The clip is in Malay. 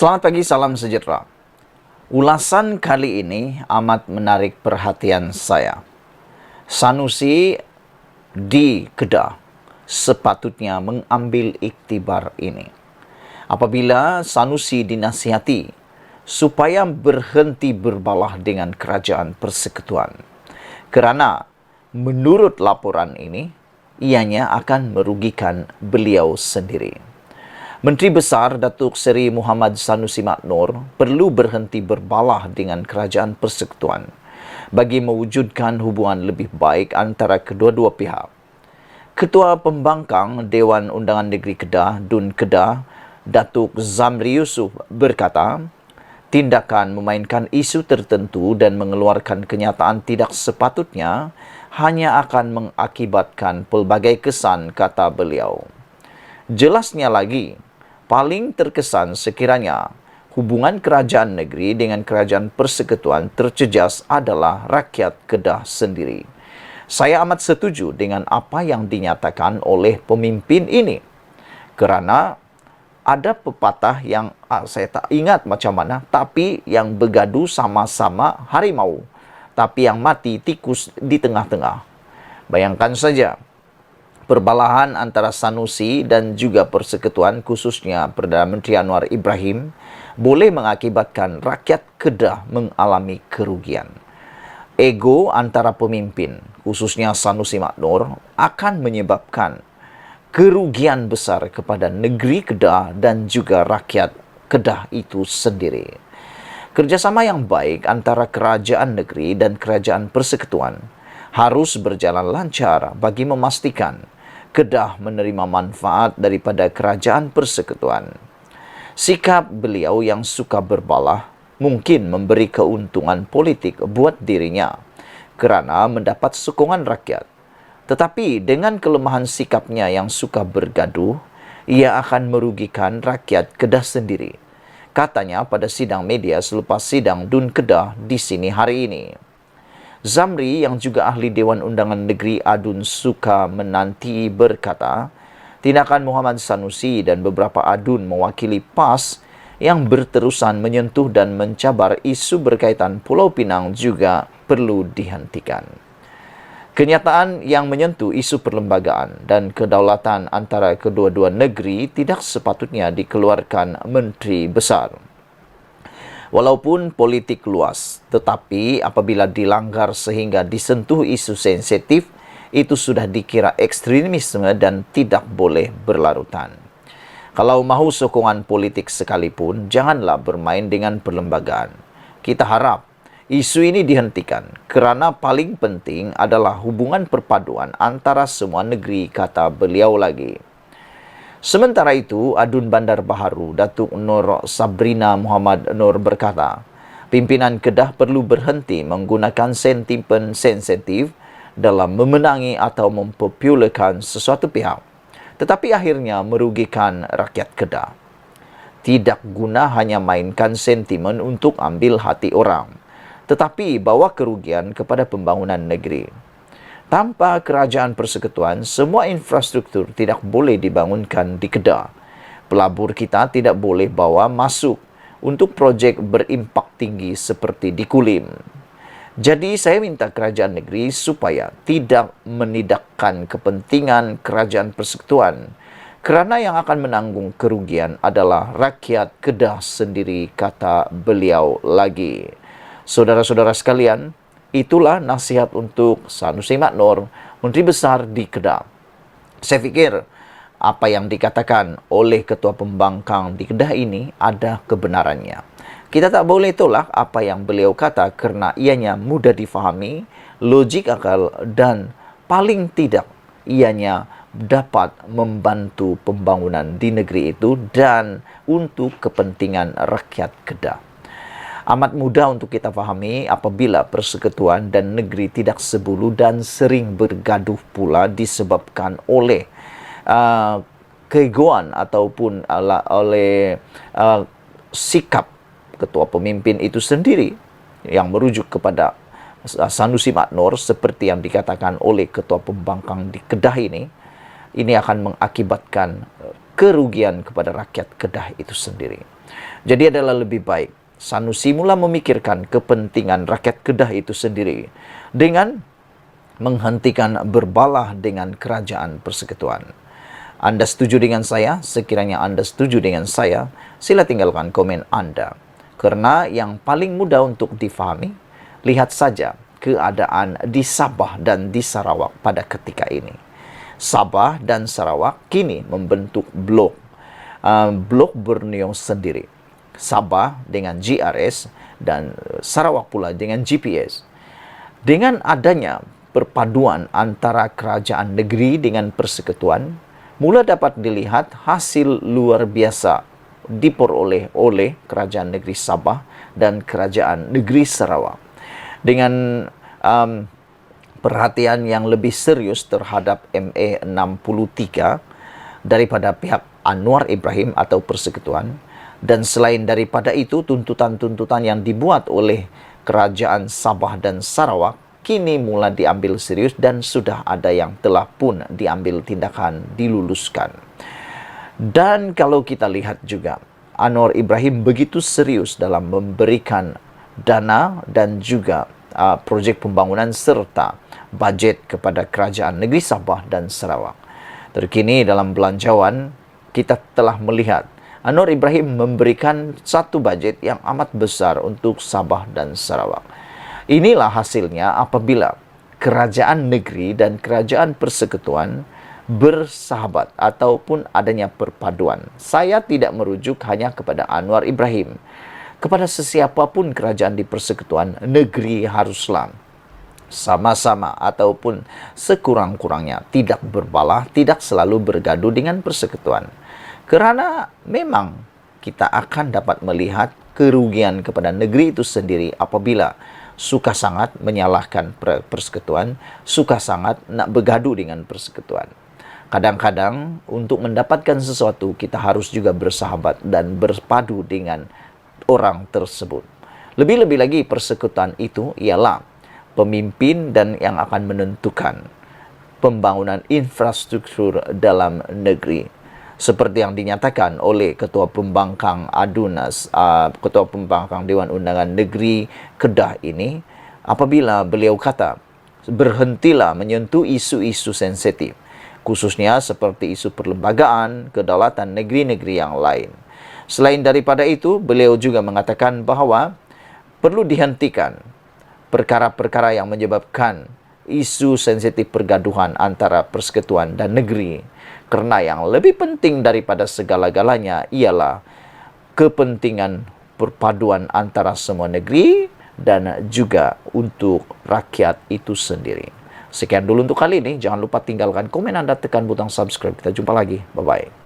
Selamat pagi, salam sejahtera. Ulasan kali ini amat menarik perhatian saya. Sanusi di Kedah sepatutnya mengambil iktibar ini. Apabila Sanusi dinasihati supaya berhenti berbalah dengan kerajaan persekutuan. Kerana menurut laporan ini, ianya akan merugikan beliau sendiri. Menteri Besar Datuk Seri Muhammad Sanusi Maknor perlu berhenti berbalah dengan kerajaan persekutuan bagi mewujudkan hubungan lebih baik antara kedua-dua pihak. Ketua Pembangkang Dewan Undangan Negeri Kedah, DUN Kedah, Datuk Zamri Yusof berkata, tindakan memainkan isu tertentu dan mengeluarkan kenyataan tidak sepatutnya hanya akan mengakibatkan pelbagai kesan, kata beliau. Jelasnya lagi, paling terkesan sekiranya hubungan kerajaan negeri dengan kerajaan persekutuan tercejas adalah rakyat Kedah sendiri. Saya amat setuju dengan apa yang dinyatakan oleh pemimpin ini. Kerana ada pepatah yang saya tak ingat macam mana, tapi yang bergaduh sama-sama harimau, tapi yang mati tikus di tengah-tengah. Bayangkan saja, perbalahan antara Sanusi dan juga persekutuan, khususnya Perdana Menteri Anwar Ibrahim, boleh mengakibatkan rakyat Kedah mengalami kerugian. Ego antara pemimpin, khususnya Sanusi Maknor, akan menyebabkan kerugian besar kepada negeri Kedah dan juga rakyat Kedah itu sendiri. Kerjasama yang baik antara kerajaan negeri dan kerajaan persekutuan harus berjalan lancar bagi memastikan Kedah menerima manfaat daripada kerajaan persekutuan. Sikap beliau yang suka berbalah mungkin memberi keuntungan politik buat dirinya kerana mendapat sokongan rakyat. Tetapi dengan kelemahan sikapnya yang suka bergaduh, ia akan merugikan rakyat Kedah sendiri, katanya pada sidang media selepas sidang DUN Kedah di sini hari ini. Zamri yang juga ahli Dewan Undangan Negeri Adun Suka Menanti berkata, tindakan Muhammad Sanusi dan beberapa adun mewakili PAS yang berterusan menyentuh dan mencabar isu berkaitan Pulau Pinang juga perlu dihentikan. Kenyataan yang menyentuh isu perlembagaan dan kedaulatan antara kedua-dua negeri tidak sepatutnya dikeluarkan Menteri Besar. Walaupun politik luas, tetapi apabila dilanggar sehingga disentuh isu sensitif, itu sudah dikira ekstremisme dan tidak boleh berlarutan. Kalau mahu sokongan politik sekalipun, janganlah bermain dengan perlembagaan. Kita harap isu ini dihentikan kerana paling penting adalah hubungan perpaduan antara semua negeri, kata beliau lagi. Sementara itu, Adun Bandar Baharu, Datuk Nur Sabrina Muhammad Nur berkata, pimpinan Kedah perlu berhenti menggunakan sentimen sensitif dalam memenangi atau mempopularkan sesuatu pihak, tetapi akhirnya merugikan rakyat Kedah. Tidak guna hanya mainkan sentimen untuk ambil hati orang, tetapi bawa kerugian kepada pembangunan negeri. Tanpa kerajaan persekutuan, semua infrastruktur tidak boleh dibangunkan di Kedah. Pelabur kita tidak boleh bawa masuk untuk projek berimpak tinggi seperti di Kulim. Jadi saya minta kerajaan negeri supaya tidak menidakkan kepentingan kerajaan persekutuan kerana yang akan menanggung kerugian adalah rakyat Kedah sendiri, kata beliau lagi. Saudara-saudara sekalian, itulah nasihat untuk Sanusi Maknor, Menteri Besar di Kedah. Saya fikir apa yang dikatakan oleh Ketua Pembangkang di Kedah ini ada kebenarannya. Kita tak boleh tolak apa yang beliau kata kerana ianya mudah difahami, logik akal dan paling tidak ianya dapat membantu pembangunan di negeri itu dan untuk kepentingan rakyat Kedah. Amat mudah untuk kita fahami apabila persekutuan dan negeri tidak sebulu dan sering bergaduh pula disebabkan oleh keegoan ataupun oleh sikap ketua pemimpin itu sendiri yang merujuk kepada Sanusi Maknor seperti yang dikatakan oleh Ketua Pembangkang di Kedah ini akan mengakibatkan kerugian kepada rakyat Kedah itu sendiri. Jadi adalah lebih baik Sanusi mula memikirkan kepentingan rakyat Kedah itu sendiri dengan menghentikan berbalah dengan kerajaan persekutuan. Anda setuju dengan saya? Sekiranya Anda setuju dengan saya, sila tinggalkan komen Anda. Karena yang paling mudah untuk difahami, lihat saja keadaan di Sabah dan di Sarawak pada ketika ini. Sabah dan Sarawak kini membentuk blok Borneo sendiri. Sabah dengan GRS dan Sarawak pula dengan GPS. Dengan adanya perpaduan antara kerajaan negeri dengan persekutuan, mula dapat dilihat hasil luar biasa diperoleh oleh kerajaan negeri Sabah dan kerajaan negeri Sarawak. Dengan perhatian yang lebih serius terhadap MA63 daripada pihak Anwar Ibrahim atau persekutuan, dan selain daripada itu tuntutan-tuntutan yang dibuat oleh kerajaan Sabah dan Sarawak kini mula diambil serius dan sudah ada yang telah pun diambil tindakan diluluskan. Dan kalau kita lihat juga Anwar Ibrahim begitu serius dalam memberikan dana dan juga projek pembangunan serta bajet kepada kerajaan negeri Sabah dan Sarawak. Terkini dalam belanjawan kita telah melihat Anwar Ibrahim memberikan satu bajet yang amat besar untuk Sabah dan Sarawak. Inilah hasilnya apabila kerajaan negeri dan kerajaan persekutuan bersahabat ataupun adanya perpaduan. Saya tidak merujuk hanya kepada Anwar Ibrahim. Kepada sesiapapun kerajaan di persekutuan, negeri haruslah sama-sama ataupun sekurang-kurangnya tidak berbalah, tidak selalu bergaduh dengan persekutuan. Kerana memang kita akan dapat melihat kerugian kepada negeri itu sendiri apabila suka sangat menyalahkan persekutuan, suka sangat nak bergaduh dengan persekutuan. Kadang-kadang untuk mendapatkan sesuatu kita harus juga bersahabat dan berpadu dengan orang tersebut. Lebih-lebih lagi persekutuan itu ialah pemimpin dan yang akan menentukan pembangunan infrastruktur dalam negeri. Seperti yang dinyatakan oleh Ketua Pembangkang Adunas, Ketua Pembangkang Dewan Undangan Negeri Kedah ini, apabila beliau kata, berhentilah menyentuh isu-isu sensitif, khususnya seperti isu perlembagaan, kedaulatan negeri-negeri yang lain. Selain daripada itu, beliau juga mengatakan bahawa perlu dihentikan perkara-perkara yang menyebabkan isu sensitif pergaduhan antara persekutuan dan negeri. Kerana yang lebih penting daripada segala-galanya ialah kepentingan perpaduan antara semua negeri dan juga untuk rakyat itu sendiri. Sekian dulu untuk kali ini. Jangan lupa tinggalkan komen Anda, tekan butang subscribe. Kita jumpa lagi. Bye-bye.